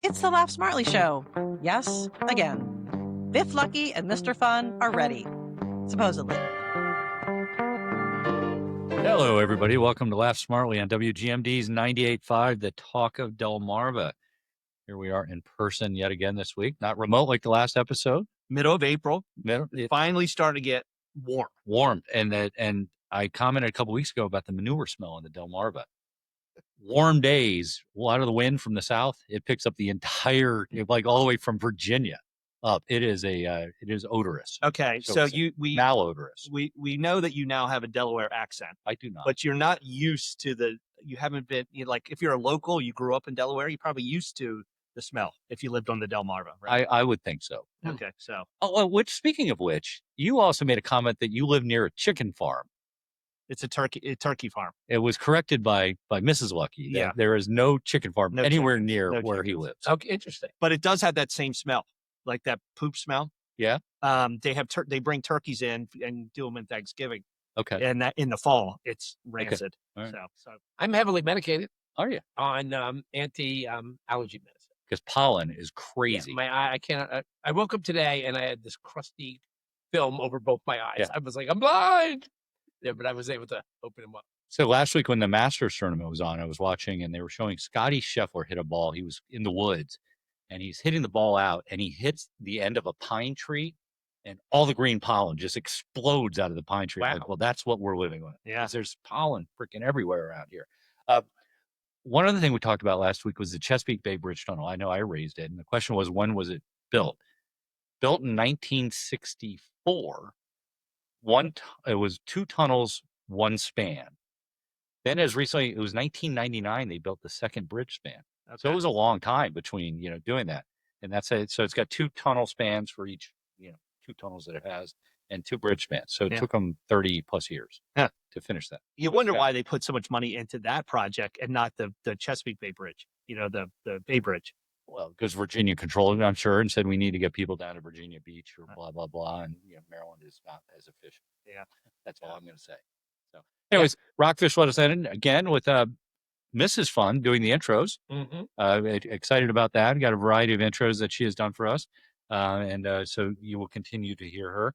It's the Laugh Smartly Show. Yes, again. Biff Lucky and Mr. Fun are ready. Supposedly. Hello, everybody. Welcome to Laugh Smartly on WGMD's 98.5, the Talk of Delmarva. Here we are in person yet again this week. Not remote like the last episode. Middle of April. It's Finally starting to get warm. Warm. And I commented a couple weeks ago about the manure smell in the Delmarva. Warm days, a lot of the wind from the south, it picks up the entire, like all the way from Virginia up. It is odorous. Okay, so malodorous. We know that you now have a Delaware accent. I do not. But you're not used to you haven't been, like if you're a local, you grew up in Delaware, you're probably used to the smell if you lived on the Delmarva, right? I would think so. Okay, so. Speaking of which, you also made a comment that you live near a chicken farm. It's a turkey farm. It was corrected by Mrs. Lucky. Yeah. There is no chicken farm anywhere near where he lives. Okay, interesting. But it does have that same smell, like that poop smell. Yeah. They bring turkeys in and do them in Thanksgiving. Okay. And that in the fall, it's rancid. Okay. Right. So I'm heavily medicated. Are you? On anti allergy medicine. Because pollen is crazy. Yeah, I can't. I woke up today and I had this crusty film over both my eyes. Yeah. I was like, I'm blind. Yeah, but I was able to open them up. So last week when the Masters tournament was on, I was watching and they were showing Scotty Scheffler hit a ball. He was in the woods and he's hitting the ball out and he hits the end of a pine tree and all the green pollen just explodes out of the pine tree. Wow. Like, well, that's what we're living with. Yeah. There's pollen freaking everywhere around here. One other thing we talked about last week was the Chesapeake Bay Bridge Tunnel. I know I raised it. And the question was, when was it built? Built in 1964. It was two tunnels, one span. Then as recently, it was 1999, they built the second bridge span. Okay. So it was a long time between, doing that. And that's it. So it's got two tunnel spans for each, two tunnels that it has and two bridge spans. So it took them 30 plus years to finish that. You wonder why they put so much money into that project and not the Chesapeake Bay Bridge, the Bay Bridge. Well, because Virginia controlled it, I'm sure, and said we need to get people down to Virginia Beach or blah, blah, blah. And Maryland is not as efficient. Yeah. That's all I'm going to say. So anyways, Rockfish let us in again with Mrs. Fun doing the intros. Mm-hmm. Excited about that. Got a variety of intros that she has done for us. And so you will continue to hear her.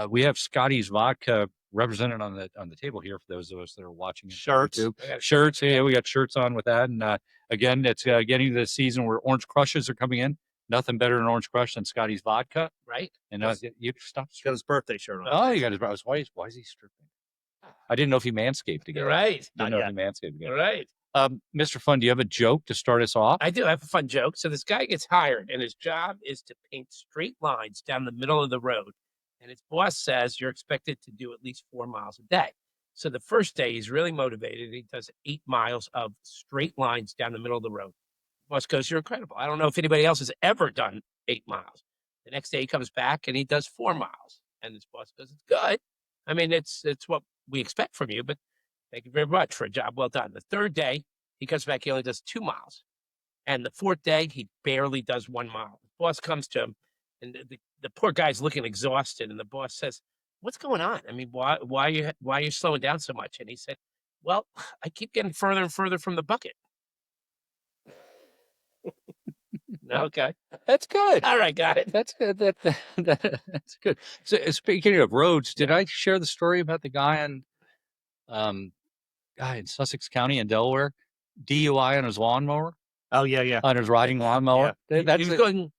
We have Scotty's Vodka represented on the table here for those of us that are watching. Shirts. Shirts. Yeah, we got shirts on with that. And again, it's getting to the season where orange crushes are coming in. Nothing better than orange crush than Scotty's Vodka. Right. And you stop. He's got his birthday shirt on. Oh, you got his birthday. Why is he stripping? I didn't know if he manscaped again. You're right. Didn't know if he manscaped again. You're right. Mr. Fun, do you have a joke to start us off? I do have a fun joke. So this guy gets hired and his job is to paint straight lines down the middle of the road. And his boss says you're expected to do at least 4 miles a day. So the first day he's really motivated. He does 8 miles of straight lines down the middle of the road. Boss goes, you're incredible. I don't know if anybody else has ever done 8 miles. The next day he comes back and he does 4 miles. And his boss goes, it's good. I mean, it's what we expect from you, but thank you very much for a job well done. The third day he comes back, he only does 2 miles. And the fourth day he barely does 1 mile. The boss comes to him and the poor guy's looking exhausted. And the boss says, what's going on? I mean, why are you slowing down so much? And he said, well, I keep getting further and further from the bucket. Okay. That's good. All right, got it. That's good. That's good. So speaking of roads, did I share the story about the guy in Sussex County in Delaware, DUI on his lawnmower? Oh, yeah. On his riding lawnmower. Yeah. He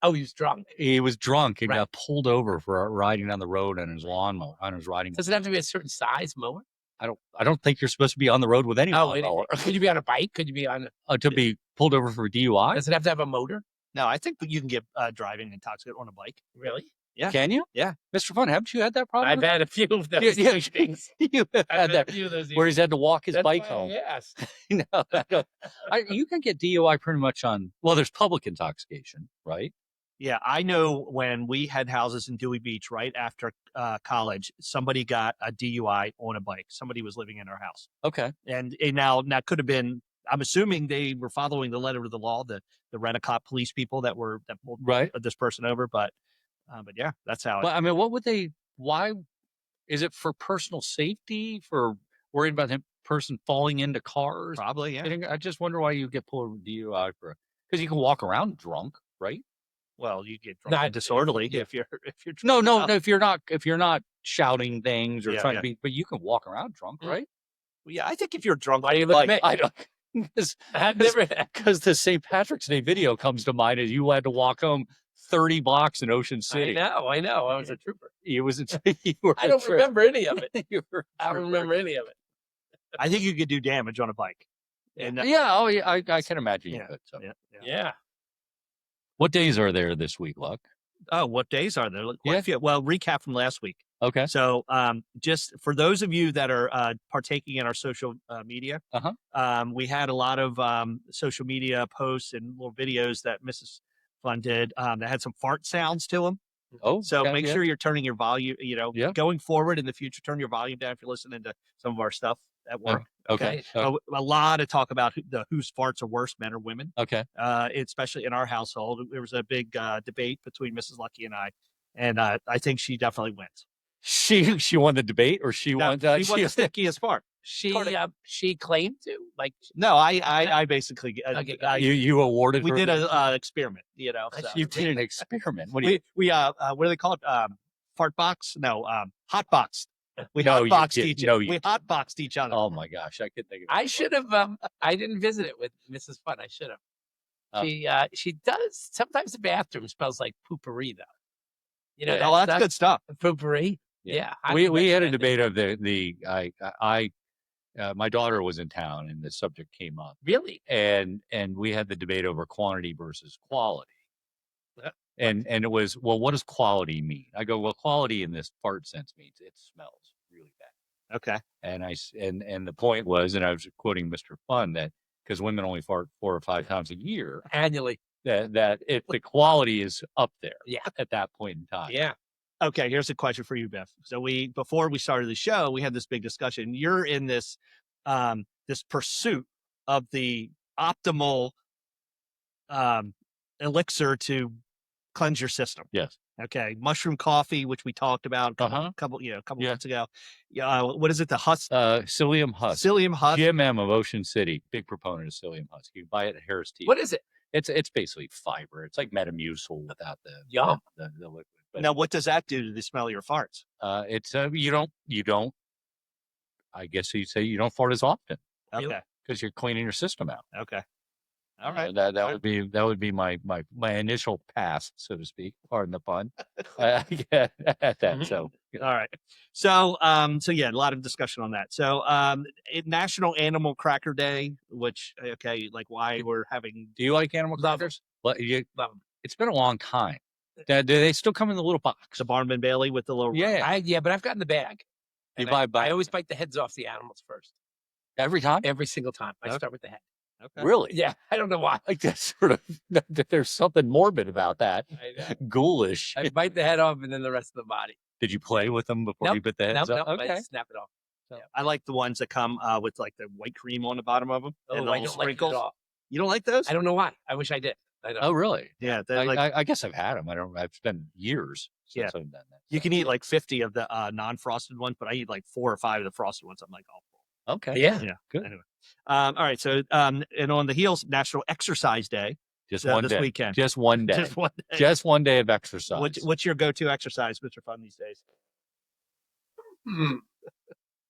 was drunk. He was drunk and Right. got pulled over for riding down the road on his lawnmower, Does it have to be a certain size mower? I don't think you're supposed to be on the road with any lawnmower. Could you be on a bike? Could you be on To be pulled over for DUI? Does it have to have a motor? No, I think you can get driving intoxicated on a bike. Really? Yeah. Can you? Yeah. Mr. Fun, haven't you had that problem? I've had a few of those. Yeah. things. You have had that a few of those. where he's had to walk his That's bike why I home. asked. No, I don't. You can get DUI pretty much there's public intoxication, right? Yeah, I know when we had houses in Dewey Beach right after college, somebody got a DUI on a bike. Somebody was living in our house. Okay. And now could have been, I'm assuming they were following the letter of the law, the Rent-A-Cop police people that pulled this person over. But yeah, that's how. But I mean, why is it for personal safety, for worried about him person falling into cars? Probably, yeah. I just wonder why you get pulled over DUI for Because you can walk around drunk, right? Well, you get drunk Not- and disorderly yeah. if you're No, drunk. no. If you're not shouting things or Yeah, trying yeah. to be, but you can walk around drunk, right? Well, yeah, I think if you're drunk, Why do you look at me? I don't. I've never. Because the St. Patrick's Day video comes to mind as you had to walk home 30 blocks in Ocean City. I know. I was a trooper. You was you were I don't remember any of it. You were a I don't trooper. remember any of it. I think you could do damage on a bike. And Yeah, oh, yeah, I can imagine you Yeah. could. So. Yeah. What days are there this week, Luck? Oh, what days are there? Quite a few. Well, recap from last week. Okay. So, just for those of you that are partaking in our social media, we had a lot of social media posts and little videos that Mrs. Fun did that had some fart sounds to them. Oh, So okay, make yeah. sure you're turning your volume. Going forward in the future, turn your volume down if you're listening to some of our stuff at work. Okay. A lot of talk about whose farts are worse, men or women. Okay. Especially in our household, there was a big debate between Mrs. Lucky and I think she definitely wins. She won the debate, or she won? She won the stickiest fart. She claimed to like. No, I basically Okay, you awarded. we her did the- an experiment. So. You did an experiment. What do you? We what do they call it? Fart box? No, hot boxed. We No, you hotboxed did- each. no, you we hotboxed each other. Oh my gosh, I could think of. I should have. I didn't visit it with Mrs. Fun. I should have. Oh. She does. Sometimes the bathroom smells like poopery, though. You know, Oh, that's good stuff. Poopery. Yeah. I We had a recommend it. debate of my daughter was in town and the subject came up, Really? and we had the debate over quantity versus quality. Yeah. And it was, well, what does quality mean? I go, well, quality in this fart sense means it smells really bad. Okay. And the point was, and I was quoting Mr. Fun, that because women only fart 4 or 5 times a year, Annually. that if the quality is up there, Yeah. at that point in time. Yeah. Okay, here's a question for you, Biff. So before we started the show, we had this big discussion. You're in this this pursuit of the optimal elixir to cleanse your system. Yes. Okay, mushroom coffee, which we talked about a couple months ago. What is it? The husk, Psyllium husk. psyllium husk. GMM of Ocean City, big proponent of psyllium husk. You can buy it at Harris Teeter. What is it? It's basically fiber. It's like Metamucil without the Yum. the liquid. But Now, what does that do to the smell of your farts? it's you don't. I guess you'd say you don't fart as often Okay, Really? because you're cleaning your system out. okay, all right. That would be my initial pass, so to speak. Pardon the pun. Yeah, at that. So All right. So, yeah, a lot of discussion on that. So, National Animal Cracker Day, which, like why we're having. do you like animal Love 'em. crackers? Well, Love 'em. it's been a long time. Do they still come in the little box? The Barnum and Bailey with the little. Yeah. But I've gotten the bag. You And buy I always bite the heads off the animals first. every time. Every single time. I Okay. start with the head. Okay. Really? Yeah. I don't know why. Like that's sort of there's something morbid about that. I know. Ghoulish. I bite the head off and then the rest of the body. Did you play with them before Nope, you bit the heads Nope, up? nope, Okay. I snap it off. I like the ones that come with like the white cream on the bottom of them. Oh, and I little don't like it sprinkles. at all. You don't like those? I don't know why. I wish I did. I don't. Oh, really? Yeah, they're like I guess I've had them. I've spent years since Yeah. I've done that. you can eat like 50 of the non-frosted ones, but I eat like 4 or 5 of the frosted ones. I'm like, oh, Okay. Yeah. yeah. Good. Anyway, all right. So, and on the heels, National Exercise Day. Just So one this day. weekend. Just one day. Just one day. Just one day of exercise. What's your go-to exercise, Mr. Fun, these days? Hmm.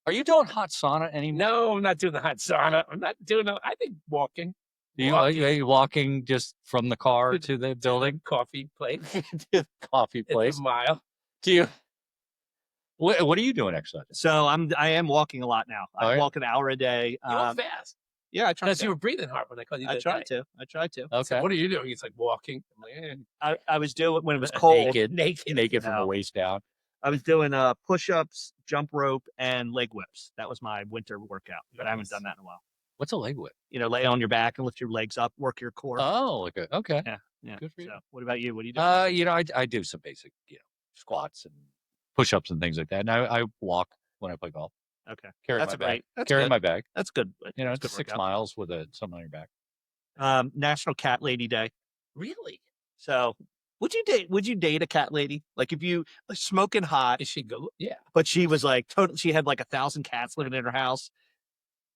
Are you doing hot sauna anymore? No, I'm not doing the hot sauna. I'm not doing no. I think walking. Are you walking just from the car to the building? Coffee place. To the coffee place. It's a mile. Do you? What are you doing exercise? So I am walking a lot now. Oh, I yeah? walk an hour a day. You walk fast. Yeah, I try Unless to. you were breathing hard when I called you. I that tried day. to. I tried to. Okay. So what are you doing? He's like walking. I'm like, I was doing when it was cold. Naked from the No. waist down. I was doing push-ups, jump rope, and leg whips. That was my winter workout, but I haven't done that in a while. What's a leg whip? Lay on your back and lift your legs up, work your core. Oh, okay. Yeah. good for you. So, what about you? What do you do? I do some basic, squats and push-ups and things like that. And I walk when I play golf. Okay, Carry that's my great. bag. That's Carry good. my bag. That's good. It's good 6 workout. miles with something on your back. National Cat Lady Day. really? So, would you date a cat lady? Like if you smoking hot, Is she go? Yeah. but she was like total. She had like 1,000 cats living in her house.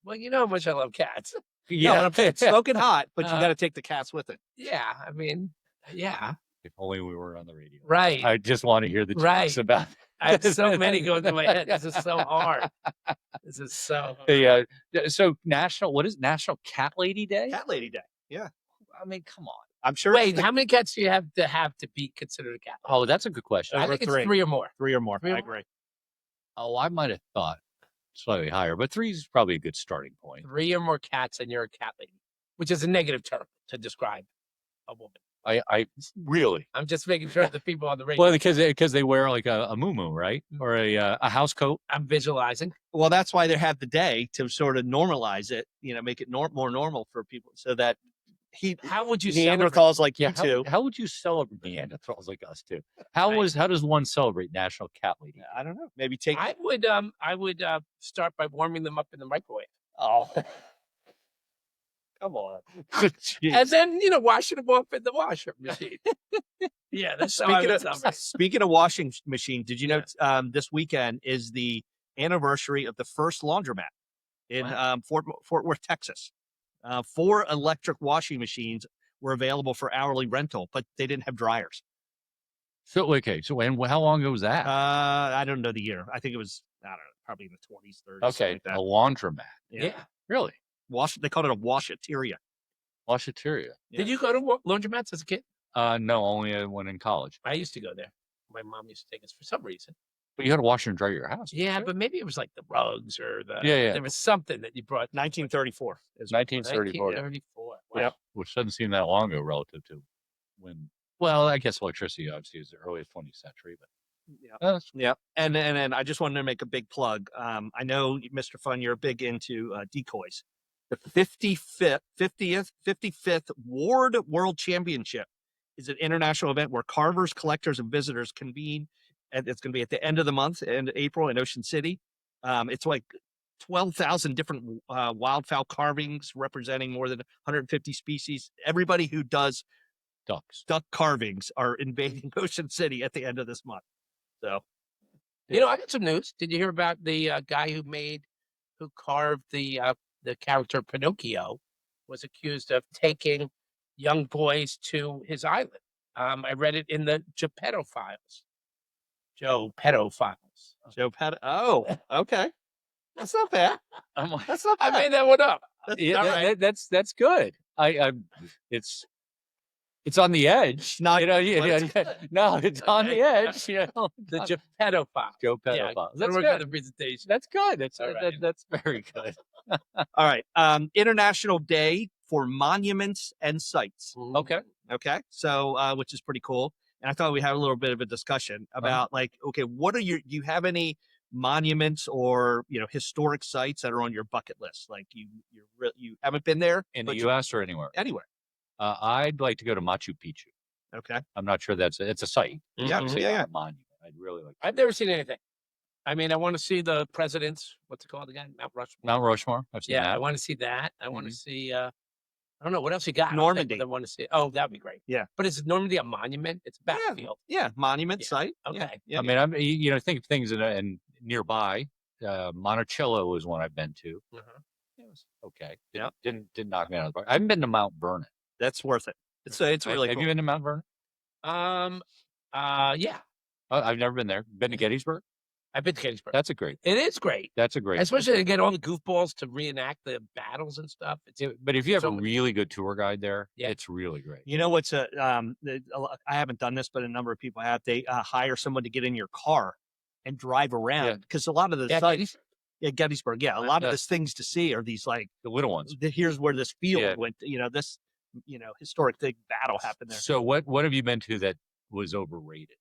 Well, you know how much I love cats. No, it's smoking hot, but you got to take the cats with it. Yeah, I mean, yeah. If only we were on the radio. Right. I just want to hear the jokes about. I have so many going through my head. This is so hard. This is so hard. Yeah. So what is National Cat Lady Day? Cat Lady Day. Yeah. I mean, come on. I'm sure. Wait, how many cats do you have to be considered a cat? Oh, that's a good question. I think it's 3 or more. 3 or more. Three or I more? agree. Oh, I might have thought slightly higher, but 3 is probably a good starting point. 3 or more cats, and you're a cat lady, which is a negative term to describe a woman. I really. I'm just making sure the people on the radio. Well, because they wear like a muumuu, right, or a house coat. I'm visualizing. Well, that's why they have the day to sort of normalize it. Make it more normal for people, so that How would you Neanderthals like you Yeah, too. how would you celebrate Neanderthals like us too? How does one celebrate National Cat Lady? I don't know. Maybe take. I would start by warming them up in the microwave. Oh, come on. And then washing them off in the washer machine. Yeah, that's how I would celebrate. Speaking of washing machine, did you know this weekend is the anniversary of the first laundromat in Fort Worth, Texas? 4 electric washing machines were available for hourly rental, but they didn't have dryers. So how long ago was that? I don't know the year. I think it was, I don't know, probably in the 20s, 30s. Okay, like that. a laundromat. Yeah. Really? They called it a washateria. Washateria. Yeah. Did you go to laundromats as a kid? No, only one in college. I used to go there. My mom used to take us for some reason. But you had to wash and dry your house. Yeah, but maybe it was like the rugs or Yeah. There was something that you brought. 1934. It's 1934. 1934. Wow. Yep. Which doesn't seem that long ago relative to when. Well, I guess electricity obviously is the earliest 20th century, but Yeah. And I just wanted to make a big plug. I know, Mr. Fun, you're big into decoys. The 55th Ward World Championship is an international event where carvers, collectors, and visitors convene. And it's going to be at the end of the month in April in Ocean City. It's like 12,000 different wildfowl carvings representing more than 150 species. Everybody who does duck carvings are invading Ocean City at the end of this month. So, I got some news. Did you hear about the guy who carved the character Pinocchio? Was accused of taking young boys to his island. I read it in the Geppetto Files. Joe Pedo Files. Oh, okay. That's not bad. That's not bad. I made that one up. That's good. It's on the edge. No, no, it's on the edge. The Geppetto Files. Geppetto Files. That's good. The presentation. That's good. That's very good. All right. International Day for Monuments and Sites. Okay. Okay. So, which is pretty cool. And I thought we had a little bit of a discussion about what do you have any monuments or historic sites that are on your bucket list? Like you haven't been there in the U.S. or anywhere? Anywhere. I'd like to go to Machu Picchu. Okay. I'm not sure it's a site. Yeah. A monument. I'd really like. I've never seen anything. I mean, I want to see the presidents. What's it called again? Mount Rushmore. Mount Rushmore. I've seen that. I want to see that. I want to see. I don't know what else you got. Normandy. I want to see. Oh, that'd be great. Yeah. But is Normandy a monument? It's a battlefield. Yeah. Monument site. Okay. Yeah. I mean, I'm think of things in nearby. Monticello is one I've been to. Uh-huh. It was okay. Didn't knock me out of the park. I haven't been to Mount Vernon. That's worth it. It's really Have cool. you been to Mount Vernon? Yeah. I've never been there. Been to Gettysburg? I've been to Gettysburg. It is great. That's a great. Especially to get all the goofballs to reenact the battles and stuff. But if you have a really good tour guide there, it's really great. You know what's I haven't done this, but a number of people have. They hire someone to get in your car and drive around because a lot of the sites. Gettysburg. Yeah, a lot of those things to see are these like the little ones. Here's where this field went. This historic big battle happened there. So what have you been to that was overrated?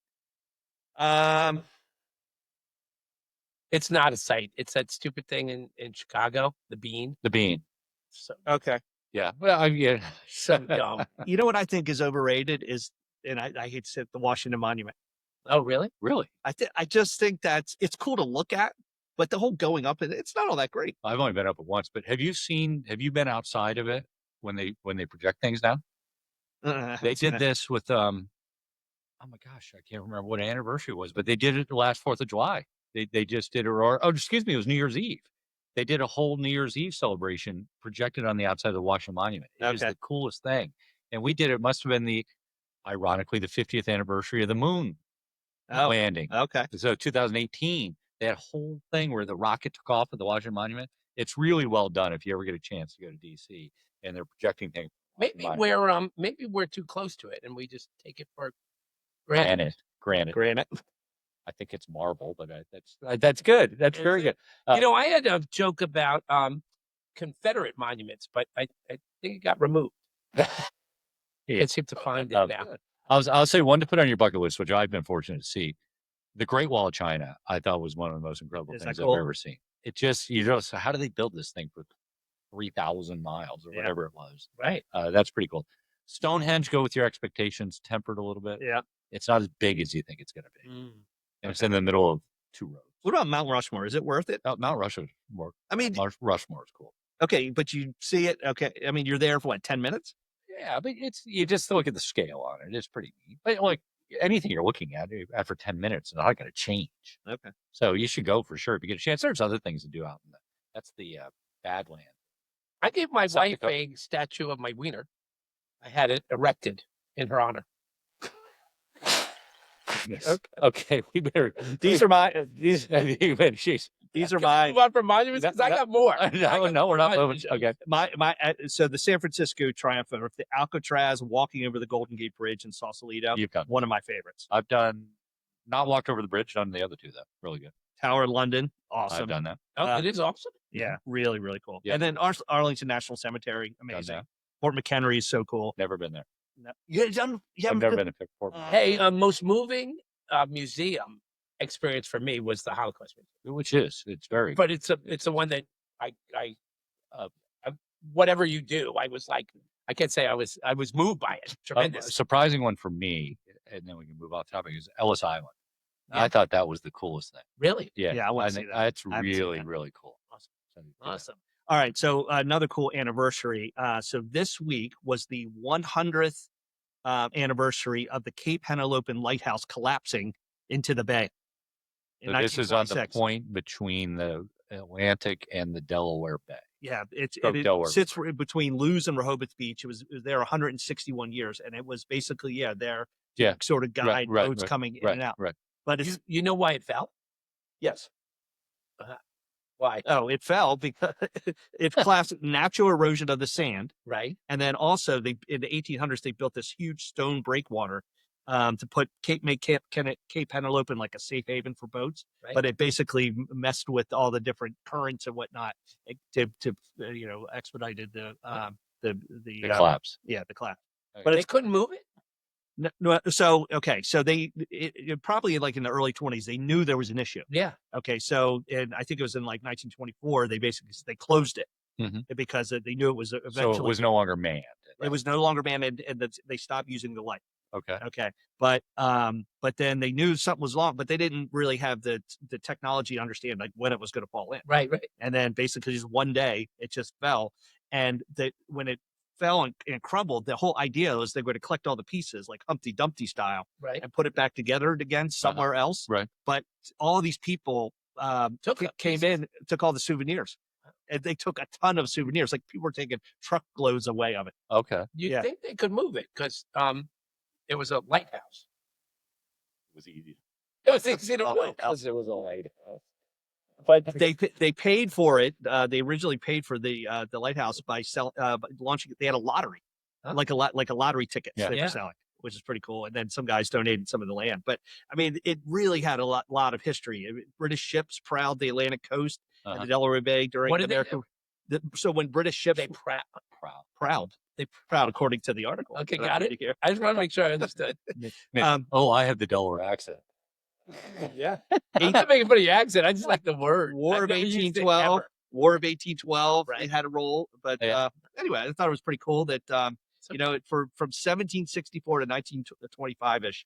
It's not a site. It's that stupid thing in Chicago, the Bean. The Bean. So, okay. Yeah. Well, so dumb. You know what I think is overrated is, and I hate to say it, the Washington Monument. Oh, really? Really? I just think it's cool to look at, but the whole going up, it's not all that great. I've only been up it once, but have you been outside of it when they project things now? They did this with oh my gosh, I can't remember what anniversary it was, but they did it the last 4th of July. They just did it, it was New Year's Eve. they did a whole New Year's Eve celebration projected on the outside of the Washington Monument. It was the coolest thing. And we did it. Must have been ironically, the 50th anniversary of the moon landing. Okay. So 2018, that whole thing where the rocket took off at the Washington Monument, it's really well done if you ever get a chance to go to DC, and they're projecting things. Maybe we're too close to it and we just take it for granted. Granite. I think it's marble, but that's good. That's very good. I had a joke about Confederate monuments, but I think it got removed. Can't seem to find it now. I'll say one to put on your bucket list, which I've been fortunate to see. The Great Wall of China, I thought was one of the most incredible things I've ever seen. It just, so how do they build this thing for 3,000 miles or whatever it was? Right. That's pretty cool. Stonehenge, go with your expectations tempered a little bit. Yeah. It's not as big as you think it's going to be. And it's in the middle of two roads. What about Mount Rushmore? Is it worth it? Mount Rushmore. I mean, Rushmore is cool. Okay, but you see it. Okay, I mean, you're there for what, 10 minutes? Yeah, but you just look at the scale on it. It's pretty neat. But like anything you're looking at after 10 minutes, it's not going to change. Okay. So you should go for sure if you get a chance. There's other things to do out in that's the Badland. I gave my wife a statue of my wiener. I had it erected in her honor. Okay, we better. These are my. These are my. Move on for monuments because I got more. No, we're not moving. Okay. So the San Francisco Triumph, or the Alcatraz, walking over the Golden Gate Bridge in Sausalito. You've done one of my favorites. I've done not walked over the bridge. Done the other two though. Really good. Tower of London, awesome. I've done that. It is awesome. Yeah, really, really cool. Yeah. And then Arlington National Cemetery, amazing. Fort McHenry is so cool. Never been there. No. I've never been to Fort McHenry. Hey, most moving museum experience for me was the Holocaust Museum, which it's very. But it's a one that I whatever you do, I was like, I can't say I was moved by it. Tremendous. A surprising one for me, and then we can move off topic, is Ellis Island. Yeah. I thought that was the coolest thing. Really? Yeah, I think that's really cool. Awesome. All right, so another cool anniversary. So this week was the 100th anniversary of the Cape Henlopen Lighthouse collapsing into the bay. So this is on the point between the Atlantic and the Delaware Bay. Yeah, it sits between Lewes and Rehoboth Beach. It was there 161 years, and it was basically there sort of guide boats coming in and out. Right. But it's, you know why it fell? Yes. Why? Oh, it fell because it's classic natural erosion of the sand. Right. And then also in the 1800s, they built this huge stone breakwater to make Cape Henlopen like a safe haven for boats. Right. But it basically messed with all the different currents and whatnot to expedited the collapse. Yeah, the collapse. Okay. But they couldn't move it. No, so they probably like in the early 20s they knew there was an issue. Yeah. Okay, so and I think it was in like 1924 they closed it because they knew it was eventually. So it was no longer manned. It was no longer manned, and they stopped using the light. Okay. But then they knew something was wrong, but they didn't really have the technology to understand like when it was going to fall in. Right. And then basically just one day it just fell, and when it fell and crumbled, the whole idea was they're going to collect all the pieces like Humpty Dumpty style, right, and put it back together again somewhere else. Right. But all of these people came in, took all the souvenirs. And they took a ton of souvenirs. Like people were taking truckloads away of it. Okay. You'd think they could move it because it was a lighthouse. It was easy. It was easy to move because it was a lighthouse. But they paid for it. They originally paid for the lighthouse by launching it. They had a lottery, like a lottery ticket they were selling, which is pretty cool. And then some guys donated some of the land. But I mean, it really had a lot of history. British ships prowled the Atlantic coast and the Delaware Bay during American. So when British ships they prowled according to the article. Okay, got it. I just want to make sure I understood. I have the Delaware accent. Yeah. I'm not making fun of your accent. I just like the word. War of 1812. Right. It had a role. But anyway, I thought it was pretty cool that, from 1764 to 1925-ish,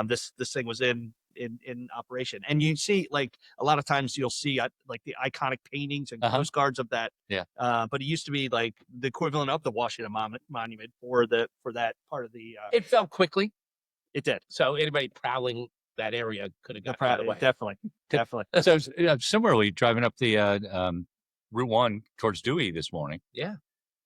this thing was in operation. And you see, like, a lot of times you'll see, like, the iconic paintings and postcards of that. Yeah. But it used to be, like, the equivalent of the Washington Monument for that part of the... It fell quickly. It did. So anybody prowling that area could have got out of the way. Definitely. So similarly, driving up the Route 1 towards Dewey this morning. Yeah.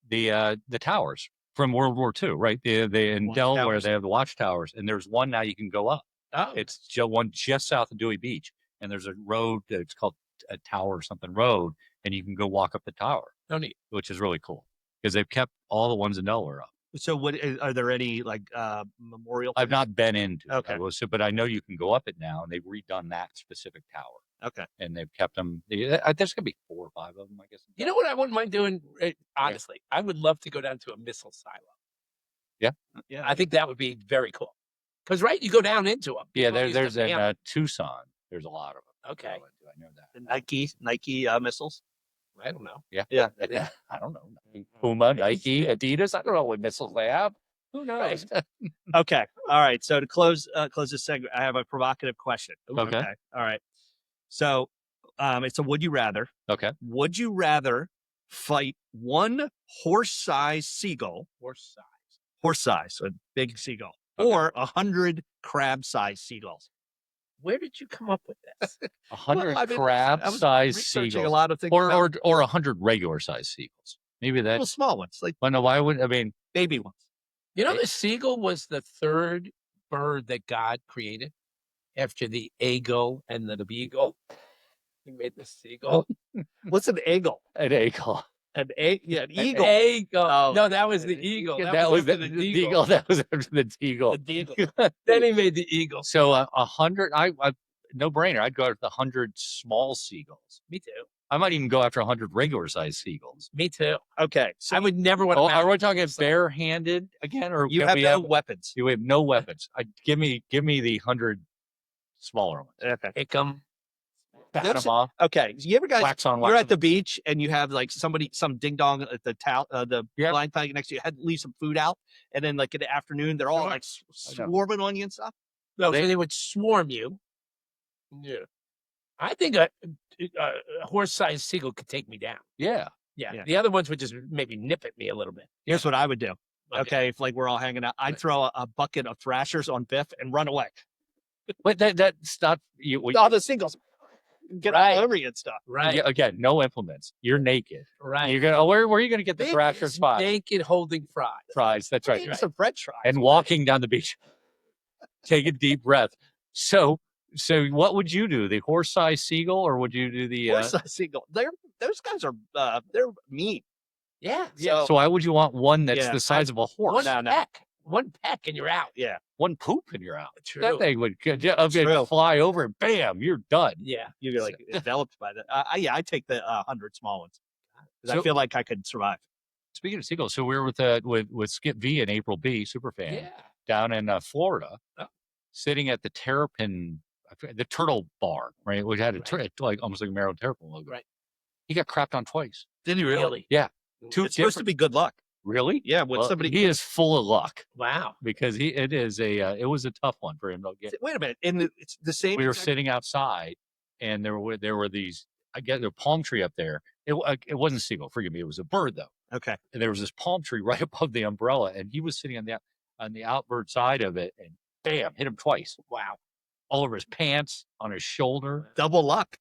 The towers from World War II, right? They in Delaware, they have the watchtowers, and there's one now you can go up. Oh, It's one just south of Dewey Beach, and there's a road that's called a Tower or something road, and you can go walk up the tower. Oh, neat. Which is really cool because they've kept all the ones in Delaware up. So what are there any like memorial? I've not been into Okay. it, but I know you can go up it now, and they've redone that specific tower. Okay. And they've kept them. There's going to be 4 or 5 of them, I guess. You know what I wouldn't mind doing? Honestly, I would love to go down to a missile silo. Yeah. Yeah. I think that would be very cool. Because, right, you go down into them. Yeah, there's in Tucson. There's a lot of them. Okay. I know that. The Nike missiles. I don't know. Yeah. I don't know. Puma, Nike, Adidas. I don't know what missiles they have. Who knows? Okay. All right. So to close this segment, I have a provocative question. Okay. All right. So it's a would you rather. Okay. Would you rather fight one horse-sized seagull? Horse-sized, so a big seagull. Okay. Or 100 crab-sized seagulls? Where did you come up with this? 100 crab-sized seagulls. A lot of things. Or 100 regular-sized seagulls. Maybe that. Little small ones. Like, well, no, why would, I mean. Baby ones. You know, the seagull was the 3rd bird that God created after the eagle and the beagle. He made the seagull. What's an eagle? An eagle. An eagle. Eagle. Oh. No, that was the eagle. That was the eagle. That was after the eagle. The eagle. Then he made the eagle. So 100, I no brainer. I'd go after the 100 small seagulls. Me too. I might even go after 100 regular-sized seagulls. Me too. Okay. So I would never want to. Are we talking bare-handed again, or you have no weapons? You have no weapons. Give me the 100 smaller ones. Okay. Pick them. Bat them off. Okay. You ever guys? Wax on. You're at the beach and you have like some ding dong at the blind flag next to you. Had to leave some food out, and then like in the afternoon they're all like swarming on you and stuff. No, they would swarm you. Yeah. I think a horse-sized seagull could take me down. Yeah. The other ones would just maybe nip at me a little bit. Here's what I would do. Okay, if like we're all hanging out, I'd throw a bucket of thrashers on Biff and run away. But that's not you. All the seagulls get all over you and stuff. Right. Yeah, again, no implements. You're naked. Right. You're gonna. Where are you gonna get the thrashers? Fries. Naked holding fries. Fries. That's right. Some French fries. And walking down the beach. Take a deep breath. So what would you do? The horse-sized seagull, or would you do the horse-sized seagull? Those guys are they're mean. Yeah. So why would you want one that's the size of a horse? One peck and you're out. Yeah. One poop and you're out. True. That thing would fly over and bam, you're done. Yeah. You're like enveloped by that. I take the 100 small ones because I feel like I could survive. Speaking of seagulls, so we were with Skip V and April B, superfan, down in Florida, sitting at the Terrapin, the turtle bar, right? We had like almost like a Maryland Terrapin logo. Right. He got crapped on twice. Did he really? Yeah. It's supposed to be good luck. Really? Yeah. When somebody he is full of luck. Wow. Because it was a tough one for him to get. Wait a minute. And it's the same. We were sitting outside, and there were these. I guess a palm tree up there. It wasn't a seagull. Forgive me. It was a bird though. Okay. And there was this palm tree right above the umbrella, and he was sitting on the outward side of it, and bam, hit him twice. Wow. All over his pants, on his shoulder. Double luck.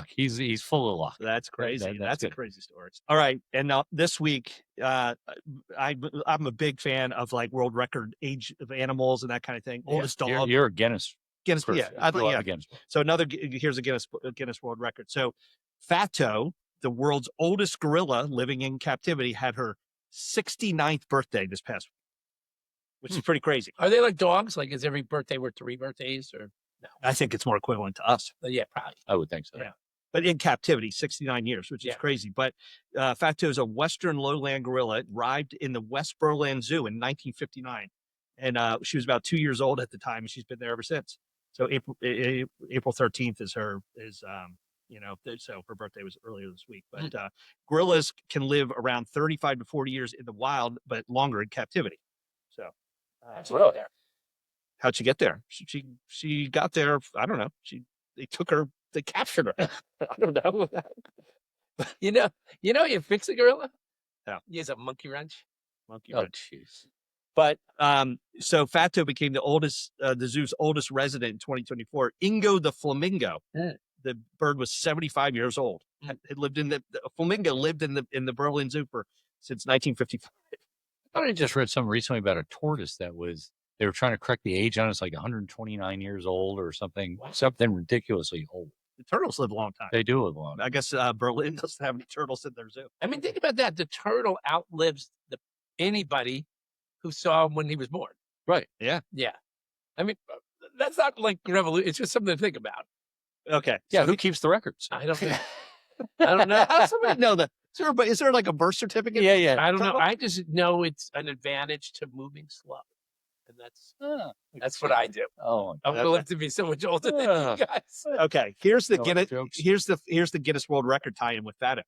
He's full of luck. That's crazy. That's a crazy story. All right. And now this week, I'm a big fan of like world record age of animals and that kind of thing. Oldest dog. You're a Guinness. Person. Yeah. Guinness. So here's a Guinness World Record. So Fato, the world's oldest gorilla living in captivity, had her 69th birthday this past week, which is pretty crazy. Are they like dogs? Like, is every birthday worth 3 birthdays or no? I think it's more equivalent to us. Yeah, probably. I would think so. Yeah. But in captivity, 69 years, which is crazy. But Fato is a Western lowland gorilla. It arrived in the West Berlin Zoo in 1959. And she was about 2 years old at the time, and she's been there ever since. So April 13th is so her birthday was earlier this week. But gorillas can live around 35 to 40 years in the wild, but longer in captivity. So absolutely. How'd she get there? She got there. I don't know. They captured her. I don't know. You you fix a gorilla? Yeah. Use a monkey wrench. Jeez. But so Fato became the zoo's oldest resident in 2024. Ingo the flamingo the bird was 75 years old. It lived in the flamingo lived in the Berlin Zoo since 1955. I thought I just read something recently about a tortoise they were trying to correct the age on it. It's like 129 years old or something ridiculously old. The turtles live a long time. They do live long. I guess Berlin doesn't have any turtles in their zoo. I mean, think about that. The turtle outlives anybody who saw him when he was born. Right. Yeah. Yeah. I mean, that's not like revolution. It's just something to think about. Okay. Yeah. So who keeps the records? I don't know. I don't know. how does somebody know that? Is there like a birth certificate? Yeah. I don't know. I just know it's an advantage to moving slow. And that's what I do. Oh, I'm going to be so much older than you guys. Okay. Here's the No, Guinness. jokes. Here's the Guinness World Record tie-in with Fado.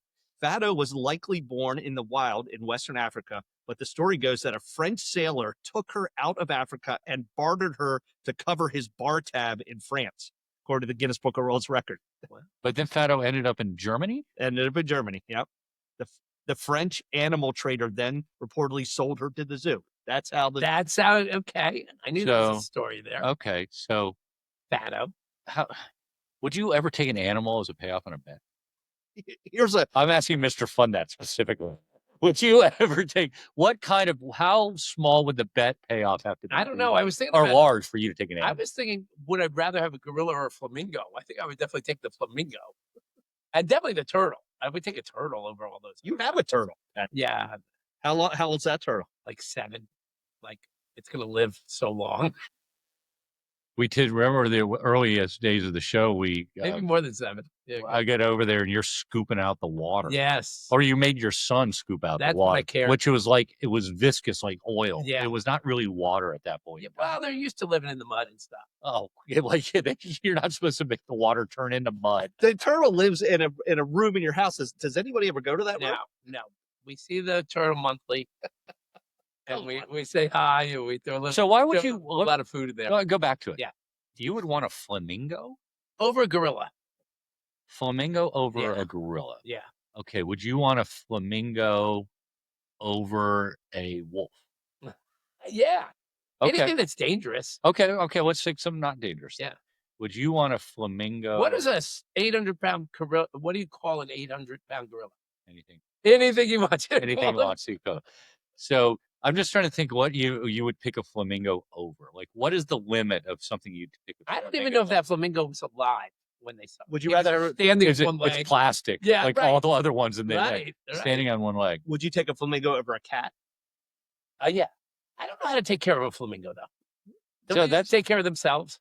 Fado was likely born in the wild in Western Africa, but the story goes that a French sailor took her out of Africa and bartered her to cover his bar tab in France, according to the Guinness Book of World Records. but then Fado ended up in Germany. Ended up in Germany. Yep. The French animal trader then reportedly sold her to the zoo. That's how okay. I knew there was a story there. Okay, so Fado. how would you ever take an animal as a payoff on a bet? I'm asking Mr. Fun that specifically. Would you ever take how small would the bet payoff have to be? I don't know. I was thinking or about, large for you to take an I animal. was thinking, would I rather have a gorilla or a flamingo? I think I would definitely take the flamingo. And definitely the turtle. I would take a turtle over all those. You have a turtle. Yeah. How old's that turtle? Like 7. Like it's going to live so long. We did remember the earliest days of the show. Maybe more than 7. Yeah, I get over there and you're scooping out the water. yes. Or you made your son scoop out That's the what water, I cared. which it was viscous like oil. Yeah. It was not really water at that point. Yeah, well, they're used to living in the mud and stuff. Oh, you're not supposed to make the water turn into mud. The turtle lives in a room in your house. Does anybody ever go to that room? No. We see the turtle monthly. And we say hi and we throw a little, So why would you a lot of food in there. go back to it? Yeah. You would want a flamingo? Over a gorilla. Flamingo over Yeah. a gorilla. Yeah. Okay. Would you want a flamingo over a wolf? Yeah. Okay. Anything that's dangerous. Okay. Let's take some not dangerous. Yeah. Would you want a flamingo? What is a 800-pound gorilla? What do you call an 800-pound gorilla? Anything Anything you want. you want to go. So I'm just trying to think what you would pick a flamingo over. Like, what is the limit of something you'd pick? I don't even know if that flamingo was alive when they saw it. Would you He was rather- standing Is on it, one leg? it's plastic. Yeah, like right. all the other ones in there, Right. standing on one leg. Would you take a flamingo over a cat? Yeah. I don't know how to take care of a flamingo though. Don't So they that's take care of themselves.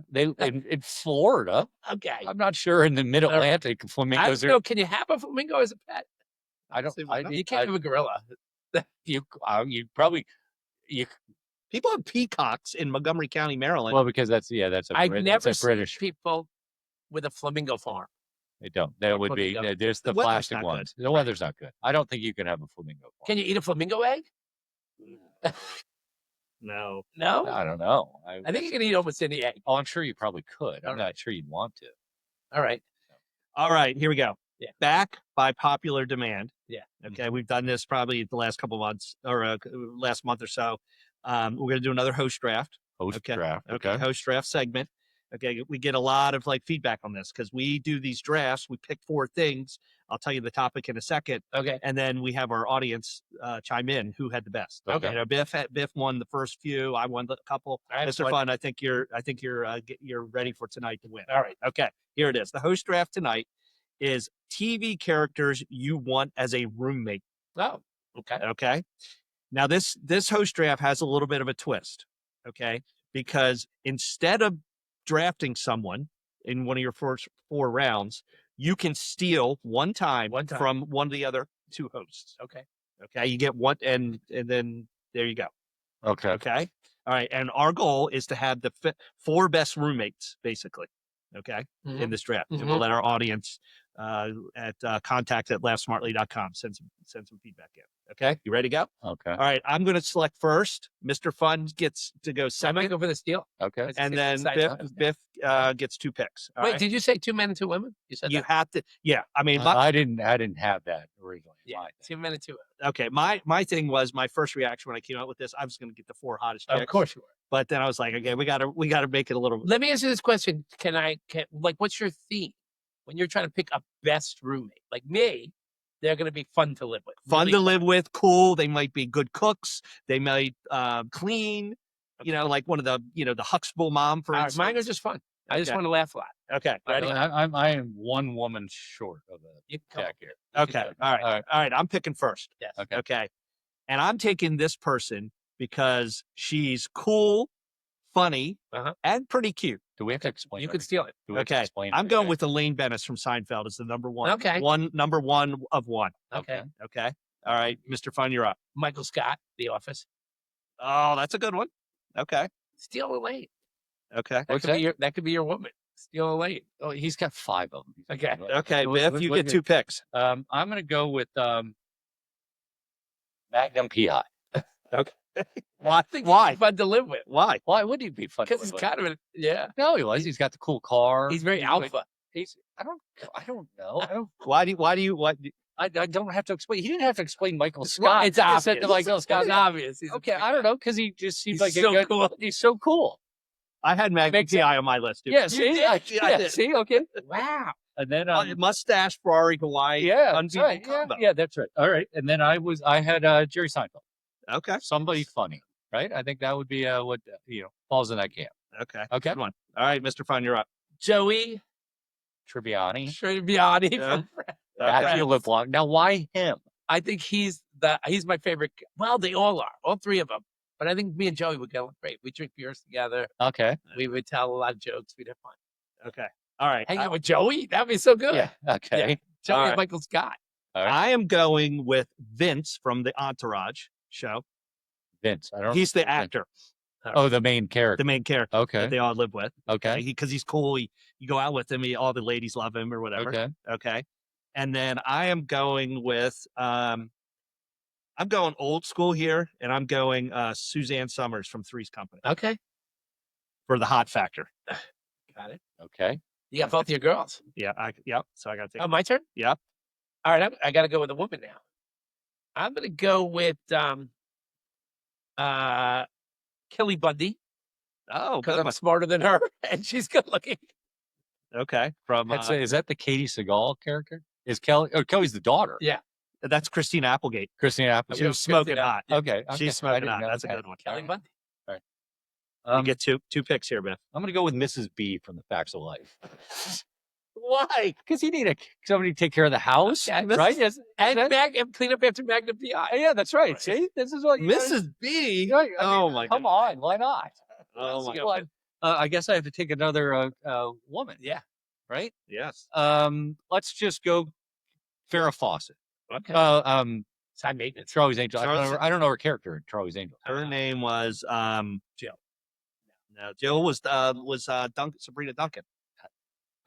they in Florida. Okay. I'm not sure in the Mid-Atlantic I flamingos don't know. Can you have a flamingo as a pet? I don't. See, why not? You can't have a gorilla. You probably People have peacocks in Montgomery County, Maryland. well because that's I've never that's a seen British. people with a flamingo farm. They don't. That would be Flamingo. there's the The weather's plastic not good. ones. The weather's not good. I don't think you can have a flamingo. Farm. Can you eat a flamingo egg? no. No. I don't know. I think you can eat almost any egg. Oh, I'm sure you probably could. I'm All not sure you'd want to. All right. All right, here we go. Yeah. Back by popular demand. Yeah. Okay, we've done this probably the last couple of months or last month or so. We're going to do another host draft. Host Okay. draft. Okay, host draft segment. Okay, we get a lot of feedback on this because we do these drafts. We pick 4 things. I'll tell you the topic in a second, Okay. and then we have our audience chime in who had the best. Okay. You know, Biff won the first few. I won a couple. I have Mr. one. Fun, I think you're ready for tonight to win. All right. Okay, here it is. The host draft tonight is TV characters you want as a roommate. Oh. Okay. Okay. Now this host draft has a little bit of a twist. Okay, because instead of drafting someone in one of your first 4 rounds, you can steal one time from one of the other 2 hosts. Okay. Okay, you get one, and then there you go. Okay. Okay. All right, and our goal is to have the 4 best roommates, basically. Okay, in this draft, and we'll let our audience at contact@laughtsmartly.com send some feedback in. Okay, you ready to go? Okay. All right, I'm going to select first. Mr. Fun gets to go I might second, go for the steal. Okay. Let's and see then what side- Biff gets 2 picks. All Wait, right? did you say 2 men and 2 women? You said You that. have to. Yeah, I mean, I didn't have that originally. Yeah. My 2 men and 2 women. okay. My thing was my first reaction when I came out with this. I was going to get the 4 hottest chicks. Of course you were. But then I was like, okay, we got to make it a little. Let me answer this question. Can what's your theme? when you're trying to pick a best roommate, like me, they're going to be fun to live with. Fun Really to live with, cool. They might be good cooks. They might clean. Okay. Like one of the the Huxtable mom, for All right, instance. mine are just fun. I just Okay. want to laugh a lot. Okay, ready? I am one woman short of You a come tech up here. Okay, all right. I'm picking first. Yes. Okay. Okay, and I'm taking this person because she's cool, funny, and pretty cute. Do we have to explain? You could steal it. Do we have to Okay, explain I'm going everything? with Elaine Bennis from Seinfeld as the number one. Okay. Number one of one. Okay. Okay. All right, Mr. Fun, you're up. Michael Scott, The Office. Oh, that's a good one. Okay. Steal Elaine. Okay. That could be your woman. Steal Elaine. Oh, he's got 5 of them. Okay. Okay, Biff, you get 2 picks. I'm going to go with Magnum PI. Okay. I think Why? he's fun to live with. Why? Why would he be fun? Because he's kind of No, he was. He's got the cool car. he's very alpha. I don't know. Why do you I don't have to explain. He didn't have to explain Michael Well, Scott. it's He just obvious. said to Michael Scott. It's obvious. He's a Okay, big I don't guy. know, because he just seems He's like so a good, cool. He's so cool. I had Magnum PI on my list. Dude. Yeah, see, I yeah, did. see, okay. Wow. And then Mustache, Ferrari, Hawaii. yeah, that's unbeatable right. Yeah, combo. yeah, that's right. All right, and then I had Jerry Seinfeld. Okay. Somebody funny, right? I think that would be what falls in that camp. Okay. Okay. Good one. All right, Mr. Fun, you're up. Joey Tribbiani. Tribbiani. Yeah. Actually, live long. Now, why him? I think he's my favorite. Well, they all are, all 3 of them. But I think me and Joey would get along great. We drink beers together. Okay. We would tell a lot of jokes. We'd have fun. Okay. All right. Hang out with Joey? That'd be so good. Yeah. Okay. Joey All and right. Michael Scott. All right. I am going with Vince from the Entourage show. Vince. I don't. He's the actor, Oh, the main character. the main character Okay. that they all live with. Okay. Because he's cool. You go out with him. All the ladies love him or whatever. Okay. Okay. And then I am going with I'm going old school here, and I'm going Suzanne Summers from Three's Company Okay. for the hot factor. Got it. Okay. You got both of your girls. Yeah. Yep. So I got to take. Oh, my turn? Yep. All right. I got to go with a woman now. I'm going to go with Kelly Bundy Oh, because good I'm one. smarter than her and she's good looking. Okay. From Is that the Katie Seagal character? Is Kelly? Oh, Kelly's the daughter. Yeah. that's Christina Applegate. Christina Applegate. She was smoking Christina. hot. Okay. She's smoking hot. That's a good one. Kelly Bundy. You get two picks here, Biff. I'm going to go with Mrs. B from The Facts of Life. Why? Because you need somebody to take care of the house, Okay. right? Yes. And clean up after Magnum PI. Yeah, that's right. See, this is what Mrs. B. I mean, Oh my come God. on, why not? Oh my Well, I guess I have to take another woman. Yeah. Right. Yes. Let's just go Farrah Fawcett. Okay. Side maintenance. Charlie's Angel. Charlie's- I don't know her character in Charlie's Angel. Her name was Jill. No, Jill was Sabrina Duncan.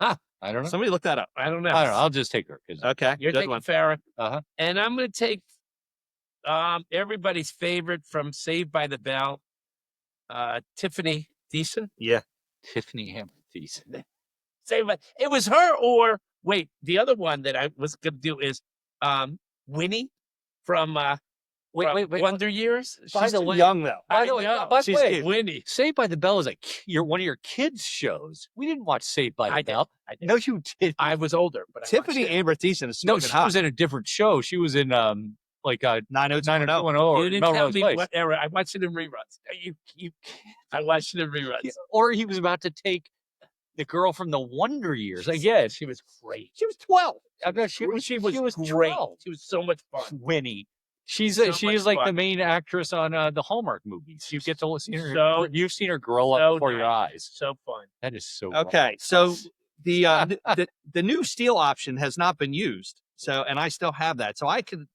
I don't know. Somebody look that up. I don't know. I don't know. I'll just take her. 'Cause- Okay. You're good taking one. Farrah. Uh-huh. And I'm going to take everybody's favorite from Saved by the Bell, Tiffany Thiessen. Yeah. Tiffany Hammer Thiessen. It was her or, wait, the other one that I was going to do is Winnie from Wait. Wonder Years. By She's the too way- young though. By the I way, know. by the She's way, cute. Winnie. Saved by the Bell is one of your kids' shows. We didn't watch Saved by the I did. Bell. I did. No, you did. I was older, but I Tiffany watched it. Amber Thiessen is No, smoking she hot. was in a different show. She was in 90210. 90210 or You didn't tell Melrose me Place. what era. I watched it in reruns. I watched it in reruns. Yeah, or he was about to take the girl from the Wonder Years. Again, She was great. She was 12. I bet she was great. 12. She was so much fun. Winnie. She's So she much is like fun. the main actress on the Hallmark movies. You get to see her. So- You've seen her grow up so before your nice. eyes. So fun. That is so Okay, so the new steel option has not been used. So, and I still have that. So I can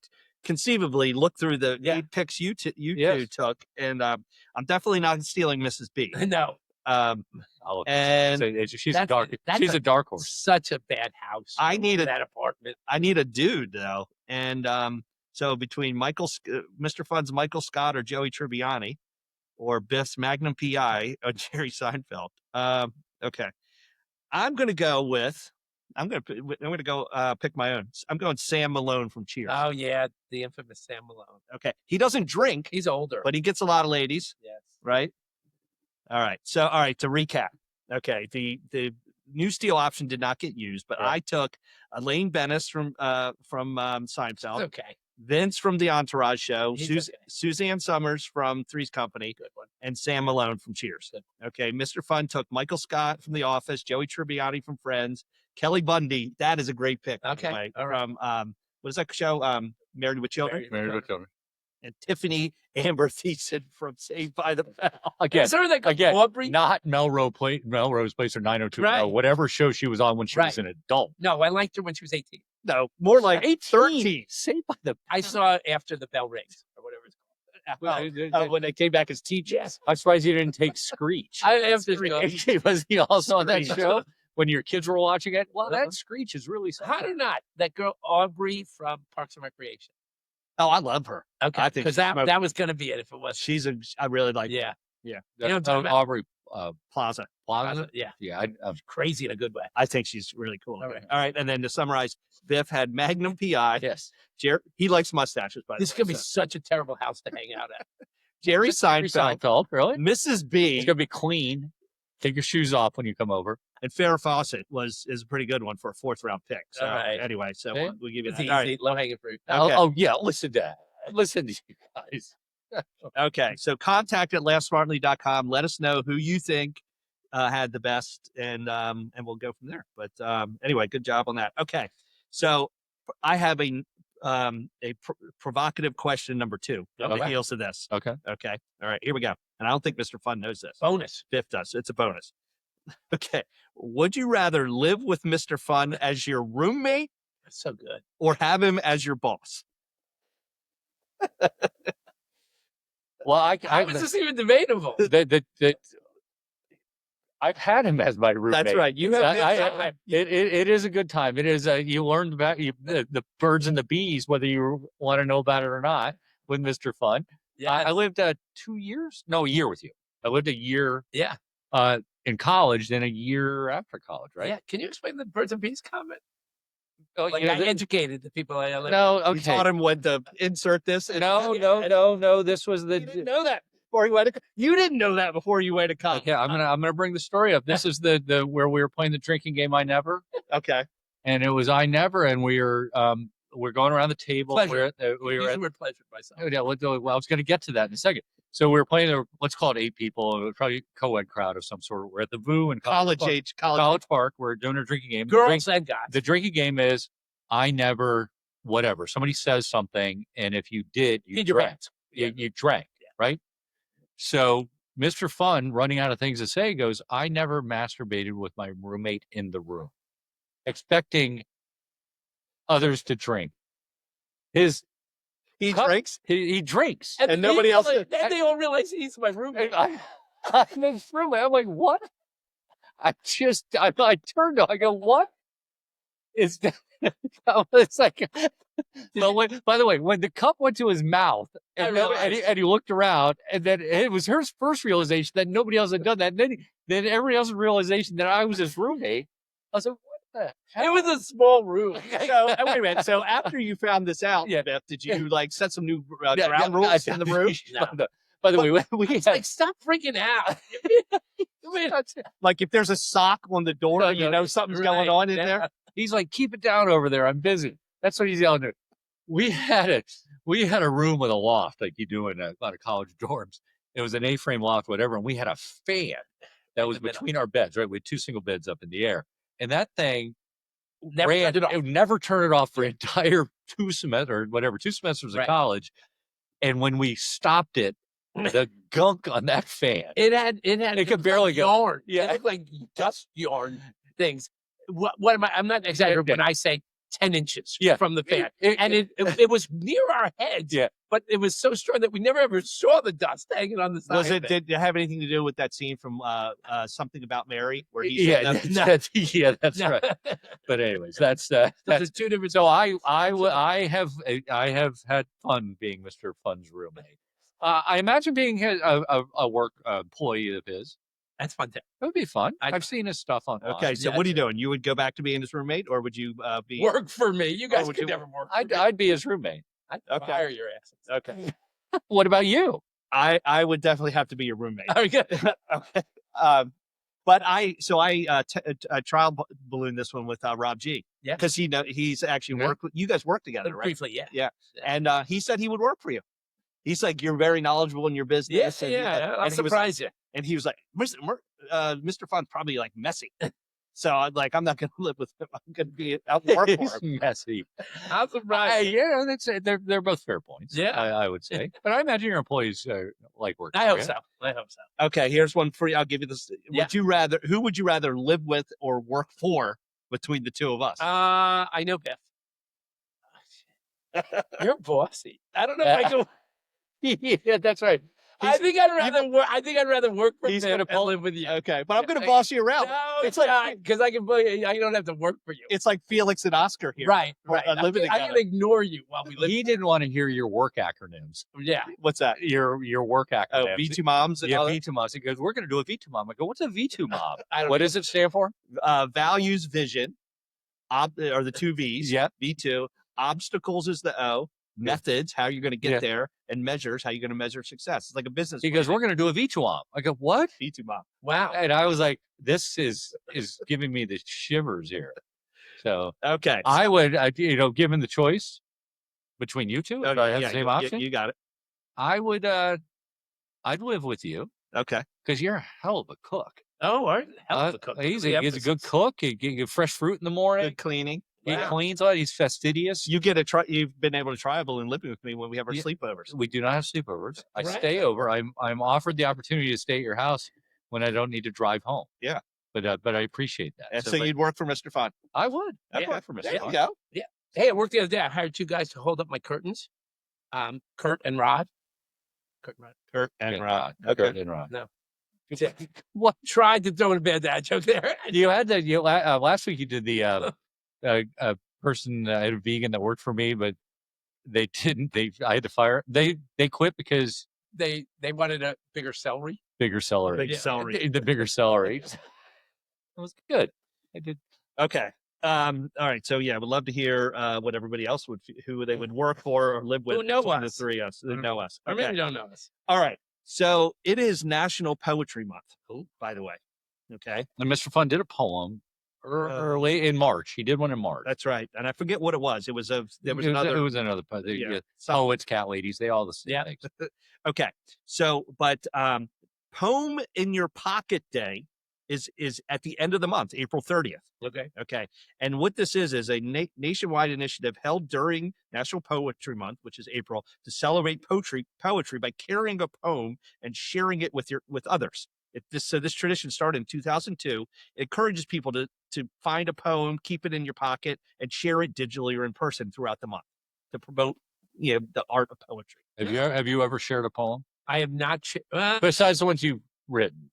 conceivably look through the Yeah. 8 picks you Yes. two took, and I'm definitely not stealing Mrs. B. No, Um, I'll- and she's That's- a dark. that's She's a dark horse. such a bad house. I needed- that apartment. I need a dude though, and so between Mr. Fun's Michael Scott or Joey Tribbiani, or Biff's Magnum PI or Jerry Seinfeld. Okay, I'm gonna go pick my own. I'm going Sam Malone from Cheers. Oh yeah, the infamous Sam Malone. Okay, he doesn't drink, He's older. but he gets a lot of ladies, yes. right? All right. So, all right, to recap. Okay, new steel option did not get used, but Right. I took Elaine Bennis from Seinfeld, Okay. Vince from the Entourage Show, He's okay. Suzanne Summers from Three's Company, Good one. and Sam Malone from Cheers. Good. Okay, Mr. Fun took Michael Scott from The Office, Joey Tribbiani from Friends, Kelly Bundy. That is a great pick, by the Okay, way, all right. from what is that show? Married with Children, Married with Children. and Tiffany Amber Thiessen from Saved by the Bell. Again, Is there like again, Aubrey? not Melrose Place or 90210, Right. whatever show she was on when she was Right. an adult. No, I liked her when she was 18. No, more like 13. Saved by the I saw after the bell rings or whatever it's called. When they came back as teachers. Yes. I'm surprised you didn't take Screech. I have to go. Was he also on that Screech. show when your kids were watching it? Well, that Screech is really How something. do not? That girl Aubrey from Parks and Recreation. Oh, I love her. Okay, I think because that was going to be it if it was. I really like her. Yeah. Yeah. You know what I'm talking about? Aubrey Plaza. Plaza. Yeah. Yeah, Crazy in a good way. I think she's really cool. All right. All right. And then to summarize, Biff had Magnum PI. yes. He likes mustaches, by the This way. could be such a terrible house to hang out at. Jerry Seinfeld, Seinfeld, really? Mrs. B, It's gonna be clean. Take your shoes off when you come over. and Farrah Fawcett is a pretty good one for a 4th round pick. So All right. anyway, so Okay. we'll give you It's that. easy, All right. low hanging fruit. Okay. Oh yeah, listen to you guys. Okay. So contact at laughsmartly.com. Let us know who you think had the best, and we'll go from there. But anyway, good job on that. Okay. So I have a provocative question number 2 that Okay. deals to this. Okay. Okay. All right. Here we go. And I don't think Mr. Fun knows this. Bonus. Biff does. It's a bonus. Okay. Would you rather live with Mr. Fun as your roommate That's so good. or have him as your boss? Well, How is this even debatable? I've had him as my roommate. That's right. You have It is a good time. It is. You learn about the birds and the bees, whether you want to know about it or not, with Mr. Fun. Yeah. I lived 2 years, no, a year with you. I lived a year Yeah. in college, then a year after college, right? Yeah. Can you explain the birds and bees comment? Oh, Like you know, I educated the people I live no, You okay. taught him when to insert this. No. This was You didn't know that before you went to. You didn't know that before you went to college. Yeah, I'm gonna bring the story up. This is the where we were playing the drinking game I Never, Okay. and it was I Never, and we're going around the table. Pleasure. We were Use at the word pleasure myself. yeah, well, I was going to get to that in a second. So we were playing, let's call it 8 people, it was probably a co-ed crowd of some sort. We're at the VU in College Park. We're doing a drinking game. Girls and guys. The drinking game is I Never, whatever. Somebody says something, and if you did, you Did your drank. pants. You drank, right? So Mr. Fun, running out of things to say, goes, I never masturbated with my roommate in the room, expecting others to drink. He drinks. He drinks. And nobody else did. And they all realize he's my roommate. I'm his roommate. I'm like, what? I turned to, I go, what? Is that? It's like, by the way, when the cup went to his mouth and he looked around, and then it was her first realization that nobody else had done that. And then everybody else's realization that I was his roommate. I was like, what the hell? It was a small room. So wait a minute. So after you found this out, Yeah. Biff, did you like set some new Yeah, ground rules in the room? No. By the way, we It's had, like, stop freaking out. Like if there's a sock on the door, No, you no, know something's Right, going on in yeah. there. he's like, keep it down over there. I'm busy. That's what he's yelling at. We had a room with a loft like you do in a lot of college dorms. It was an A-frame loft, whatever, and we had a fan that was the middle. between our beds, right? We had 2 single beds up in the air, and that thing Never turned it off. would never turn it off for entire 2 semesters of Right. college. And when we stopped it, the gunk on that fan. It could barely go. yarn. Yeah. It looked like dust yarn things. What am I? I'm not exaggerating when I say 10 inches Yeah. from the fan. It- And it was near our heads. Yeah. But it was so strong that we never ever saw the dust hanging on the side. Was of it? Did it have anything to do with that scene from Something About Mary, where he Yeah, that's No. right. But anyways, that's There's 2 different. so I have had fun being Mr. Fun's roommate. I imagine being a work employee of his. That's fun. It would be fun. I'd- I've seen his stuff online. Okay, so Yeah, what are you doing? You would go back to being his roommate, or would you be? Work for me. You guys would could you- never work. For me. I'd be his roommate. I'd Okay. fire your asses. Okay, What about you? I would definitely have to be your roommate. Okay. Okay. But I trial ballooned this one with Rob G. Yeah. Because he's actually Yeah. worked with you guys work together, right? Briefly, yeah. Yeah. And he said he would work for you. He's like, you're very knowledgeable in your business. Yes, and, yeah. I'll and he was surprise you. and he was like, Mr. Fun's probably like messy. So I'm like, I'm not going to live with him. I'm going to be out and work for him. Messy. I'll surprise you. Yeah, that's they're both fair points. Yeah. I would say. But I imagine your employees like working. I hope for you. so. I hope so. Okay, here's one for you. I'll give you this. Yeah. Who would you rather live with or work for between the two of us? I know Biff. You're bossy. I don't know if I can. Yeah, that's right. I think I'd rather work for He's Biff gonna and live with you. Okay, but I'm going to boss you around. No, It's it's like- not because I don't have to work for you. It's like Felix and Oscar here. Right. Living I together. can ignore you while we live. He didn't want to hear your work acronyms. Yeah. What's that? Your work acronyms. Oh, V2 moms. And Yeah, all that? V2 moms. He goes, we're going to do a V2 mom. I go, what's a V2 mom? I don't What know. does it stand for? Values, vision, are the two V's. Yeah. V2. Obstacles is the O. Methods, how you're going to get Yeah. there, and measures, how you're going to measure success. It's like a business. He goes, we're going to do a V2 mom. I go, what? V2 mom. Wow. And I was like, this is giving me the shivers here. So Okay. I would, given the choice between you two, if I had the same option, You got it. I would, I'd live with you Okay. because you're a hell of a cook. Oh, all right. Hell of a cook. He's The a good emphasis. cook. He get fresh fruit in the morning. Good cleaning. He Wow. cleans a lot. He's fastidious. You get a try. You've been able to travel and living with me when we have our Yeah. sleepovers. We do not have sleepovers. I Right. stay over. I'm offered the opportunity to stay at your house when I don't need to drive home. Yeah. But I appreciate that. And so but you'd work for Mr. Fun. I would. I'd Yeah. work for Mr. There you Fun. go. Hey, at work the other day, I hired 2 guys to hold up my curtains. Kurt and Rod. Kurt and Rod. Kurt and Rod. Okay. Okay. Kurt and Rod. What? Tried to throw in a bad dad joke there. You had that. Last week you did the person, I had a vegan that worked for me, but they didn't. I had to fire. They quit because They wanted a bigger celery. bigger celery. Big Yeah. celery. The bigger celery. It was good. I did. Okay. All right. So yeah, I would love to hear what everybody else who they would work for or live with. Who know between the us. three of us. Who know us. Or Okay. maybe you don't know us. All right. So it is National Poetry Month. By the way. Okay. And Mr. Fun did a poem early in March. He did one in March. That's right. And I forget what it was. It was It was another. Yeah. Poets, cat ladies, they all the same Yeah. things. Okay. So, but Poem in Your Pocket Day is at the end of the month, April 30th. Okay. Okay. And what this is a nationwide initiative held during National Poetry Month, which is April, to celebrate poetry by carrying a poem and sharing it with others. This tradition started in 2002. It encourages people to find a poem, keep it in your pocket, and share it digitally or in person throughout the month to promote the art of poetry. Have you ever shared a poem I have not. besides the ones you've written,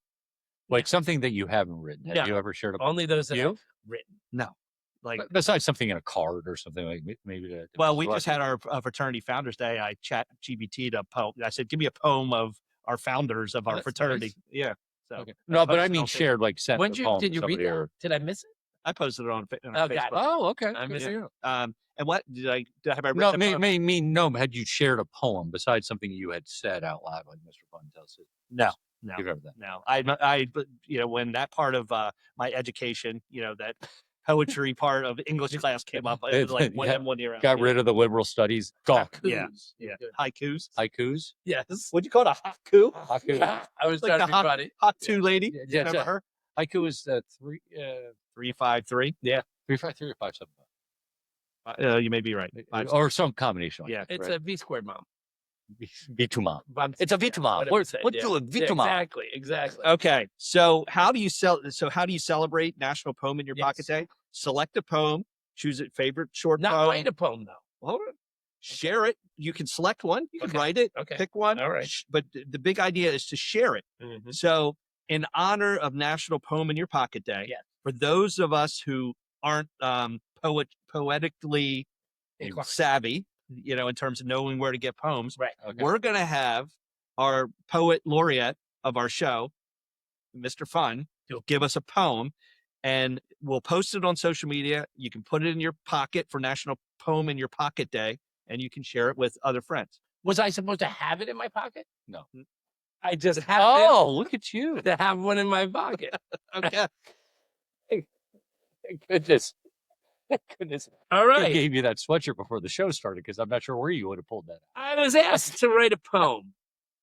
like something that you haven't written? Have Yeah. you ever shared a poem? Only those that You? I've written. No, like Besides something in a card or something like maybe that. well, we just had our fraternity founders day. I chat GBT'd a poem. I said, give me a poem of our founders of our That's fraternity. nice. Yeah. So Okay. No, but I posted mean on shared like sent When a poem did to you read somebody that? or- Did I miss it? I posted it on Oh, Facebook. got it. Oh, okay. I Good missed for it. you. And what did I have? I No, written a poem? no. Had you shared a poem besides something you had said out loud, like Mr. Fun tells it? No. You've ever done. No, I when that part of my education, that poetry part of English class came up, it was like Yeah. one year out. Got rid of the liberal studies. Gone. Yeah. Haikus. Yeah. Good. Haikus. Haikus. Yes. What'd you call it? A haiku? Haiku. I was Like trying the to be funny. Haiku lady. Yeah, Remember her? Haiku is 353. Yeah. 353 or 575. You may be right. Or some combination. Like Yeah. that, It's right? a V squared mom. V2 mom. But It's a V2 mom. whatever We're it said, doing V2 mom. Exactly. Okay. So how do you celebrate National Poem in Your Pocket Yes. Day? Select a poem, choose a favorite short Not poem. write a poem though. Hold on. Share it. You can select one. You can Okay. write it. Okay. Pick one. All right. But the big idea is to share it. Mhm. So, in honor of National Poem in Your Pocket Day, Yes. for those of us who aren't poetically Inclined. savvy, in terms of knowing where to get poems, Right. Okay. we're going to have our poet laureate of our show, Mr. Fun, he'll give us a poem and we'll post it on social media. You can put it in your pocket for National Poem in Your Pocket Day and you can share it with other friends. Was I supposed to have it in my pocket? No. I just happened look at you. to have one in my pocket. Okay. Thank goodness. Thank goodness. All I right. gave you that sweatshirt before the show started because I'm not sure where you would have pulled that out. I was asked to write a poem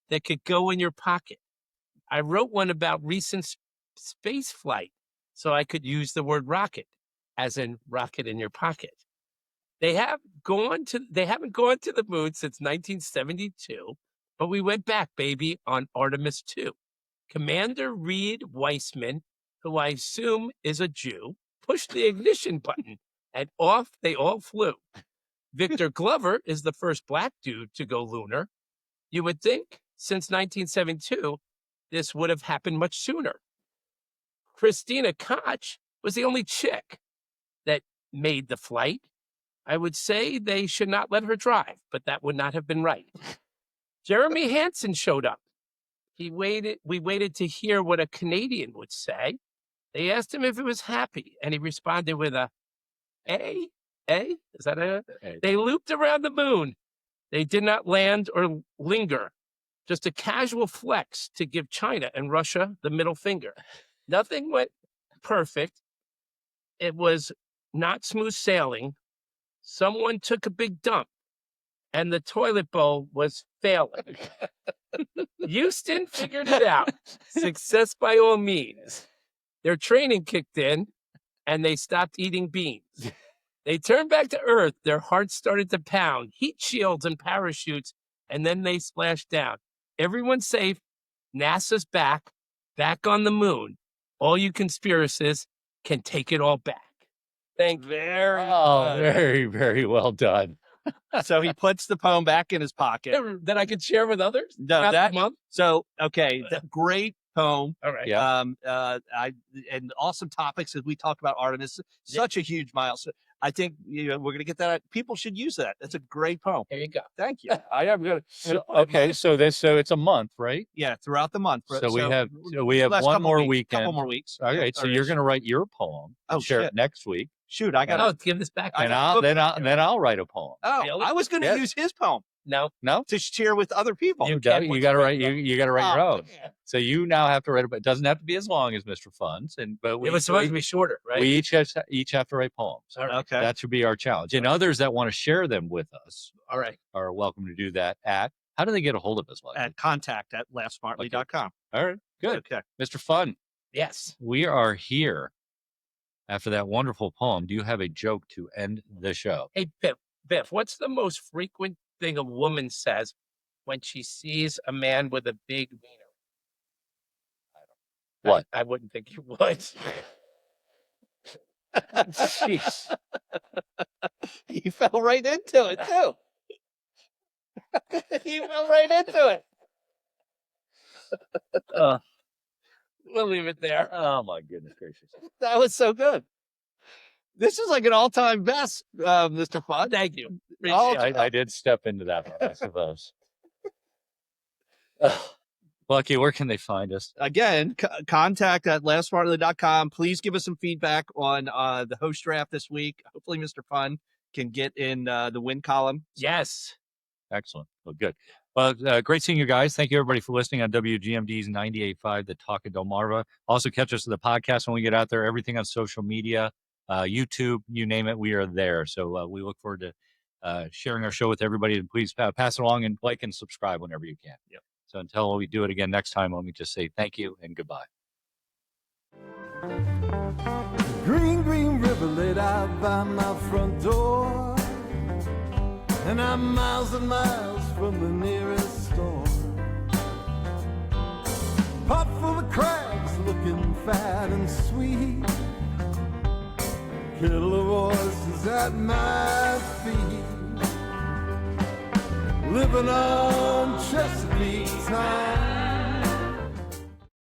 that could go in your pocket. I wrote one about recent space flight, so I could use the word rocket, as in rocket in your pocket. They haven't gone to the moon since 1972, but we went back, baby, on Artemis II. Commander Reed Weissman, who I assume is a Jew, pushed the ignition button, and off they all flew. Victor Glover is the first black dude to go lunar. You would think, since 1972, this would have happened much sooner. Christina Koch was the only chick that made the flight. I would say they should not let her drive, but that would not have been right. Jeremy Hansen showed up. We waited to hear what a Canadian would say. They asked him if he was happy, and he responded with a, "A? Is that a?" They looped around the moon. They did not land or linger. Just a casual flex to give China and Russia the middle finger. Nothing went perfect. It was not smooth sailing. Someone took a big dump, and the toilet bowl was failing. Houston figured it out. Success by all means. Their training kicked in, and they stopped eating beans. They turned back to Earth. Their hearts started to pound. Heat shields and parachutes, and then they splashed down. Everyone's safe. NASA's back on the moon. All you conspiracists can take it all back. Thank you. Very, very well done. So he puts the poem back in his pocket. That I could share with others? No, throughout that the month? So okay, great poem. All right. Yeah. And awesome topics as we talk about Artemis. Such a huge milestone. I think we're going to get that. People should use that. That's a great poem. There you go. Thank you. I am going to. Okay, so it's a month, right? Yeah, throughout the month. So we have last one couple more weeks, weekend. Couple more weeks. All right, so you're going to write your poem. Oh, share shit. it next week. Shoot, I got to give this back. And I'll write a poem. Oh, Really? I was going to use his poem No. to share with other people. You got to write. You got to write your own. Yeah. So you now have to write. It doesn't have to be as long as Mr. Fun's, but It was supposed to be shorter, right? we each have to write poems. All right. Okay. That should be our challenge. And others that want to share them with us All right. are welcome to do that at. How do they get a hold of us? Like At contact@laughsmartly.com. all right, good, Okay. Mr. Fun. Yes. We are here after that wonderful poem. Do you have a joke to end the show? Hey, Biff, what's the most frequent thing a woman says when she sees a man with a big wiener? What? I wouldn't think you would. Jeez. He fell right into it too. He fell right into it. We'll leave it there. Oh my goodness gracious! That was so good. This is like an all-time best, Mr. Fun. Thank you. I did step into that one, I suppose. Lucky, where can they find us? Again, contact@laughsmartly.com. Please give us some feedback on the host draft this week. Hopefully, Mr. Fun can get in the win column. Yes. Excellent. Well, good. Well, great seeing you guys. Thank you, everybody, for listening on WGMD's 98.5, The Talk of Delmarva. Also, catch us to the podcast when we get out there. Everything on social media, YouTube, you name it, we are there. So we look forward to sharing our show with everybody. And please pass it along and like and subscribe whenever you can. Yep. So until we do it again next time, let me just say thank you and goodbye. Green, green river laid out by my front door, and I'm miles and miles from the nearest store. Pot full of crabs looking fat and sweet, kettle of oysters at my feet, living on